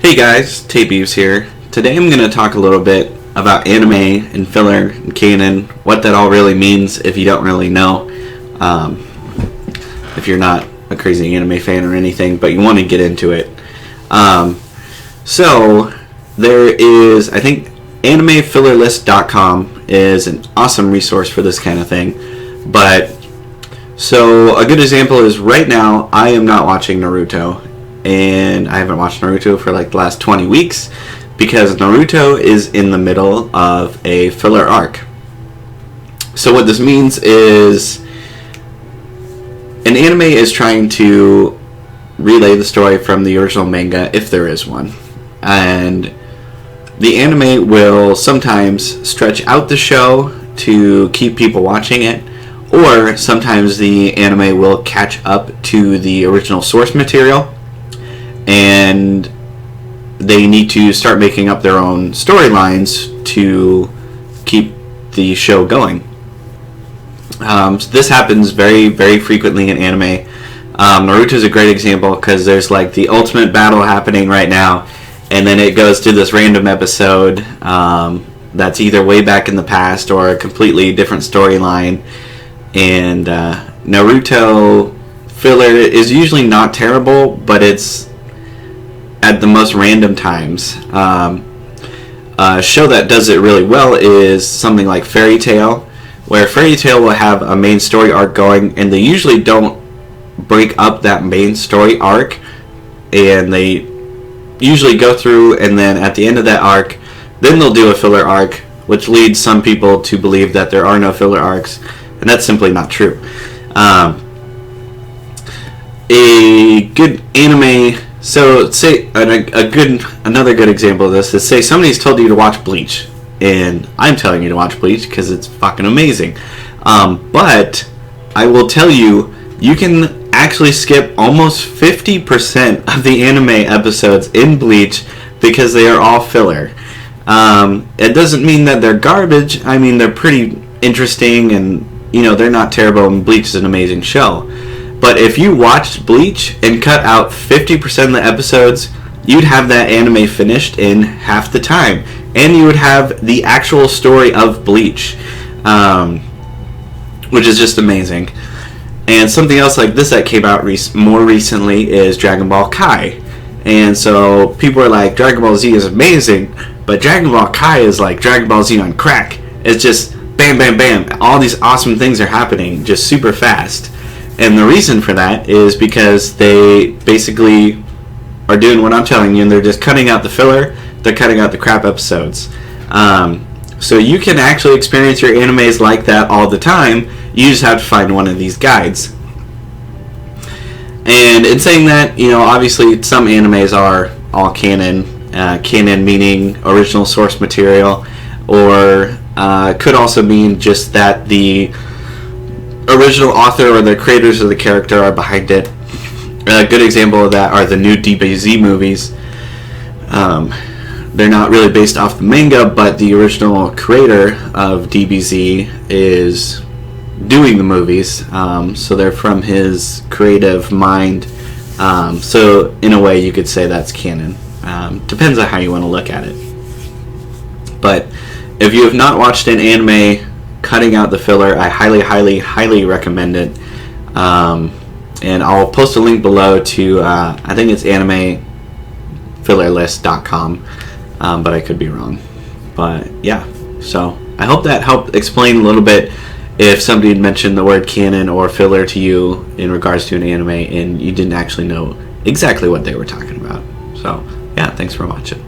Hey guys, Beeves here. Today I'm going to talk a little bit about anime and filler and canon, what that all really means if you don't really know, if you're not a crazy anime fan or anything, but you want to get into it. So there is, I think, animefillerlist.com is an awesome resource for this kind of thing, but so a good example is right now I am not watching Naruto. And I haven't watched Naruto for like the last 20 weeks because Naruto is in the middle of a filler arc. So what this means is an anime is trying to relay the story from the original manga, if there is one. And the anime will sometimes stretch out the show to keep people watching it, or sometimes the anime will catch up to the original source material and they need to start making up their own storylines to keep the show going. So this happens very, very frequently in anime. Naruto is a great example because there's like the ultimate battle happening right now, and then it goes to this random episode that's either way back in the past or a completely different storyline. And Naruto filler is usually not terrible, but it's at the most random times. A show that does it really well is something like Fairy Tail, where Fairy Tail will have a main story arc going, and they usually don't break up that main story arc, and they usually go through, and then at the end of that arc, then they'll do a filler arc, which leads some people to believe that there are no filler arcs, and that's simply not true. A good anime. So, say another good example of this is, say somebody's told you to watch Bleach, and I'm telling you to watch Bleach because it's fucking amazing. But I will tell you, you can actually skip almost 50% of the anime episodes in Bleach because they are all filler. It doesn't mean that they're garbage. I mean, they're pretty interesting, and they're not terrible. And Bleach is an amazing show. But if you watched Bleach and cut out 50% of the episodes, you'd have that anime finished in half the time. And you would have the actual story of Bleach, which is just amazing. And something else like this that came out more recently is Dragon Ball Kai. And so people are like, Dragon Ball Z is amazing, but Dragon Ball Kai is like Dragon Ball Z on crack. It's just bam, bam, bam. All these awesome things are happening just super fast. And the reason for that is because they basically are doing what I'm telling you, and they're just cutting out the filler, they're cutting out the crap episodes. So you can actually experience your animes like that all the time, you just have to find one of these guides. And in saying that, obviously some animes are all canon, canon meaning original source material, or could also mean just that the original author or the creators of the character are behind it. A good example of that are the new DBZ movies. They're not really based off the manga, but the original creator of DBZ is doing the movies, so they're from his creative mind. So in a way you could say that's canon. Depends on how you want to look at it. But if you have not watched an anime cutting out the filler, I highly, highly, highly recommend it. And I'll post a link below to, I think it's animefillerlist.com, but I could be wrong. But yeah, so I hope that helped explain a little bit if somebody had mentioned the word canon or filler to you in regards to an anime and you didn't actually know exactly what they were talking about. So yeah, thanks for watching.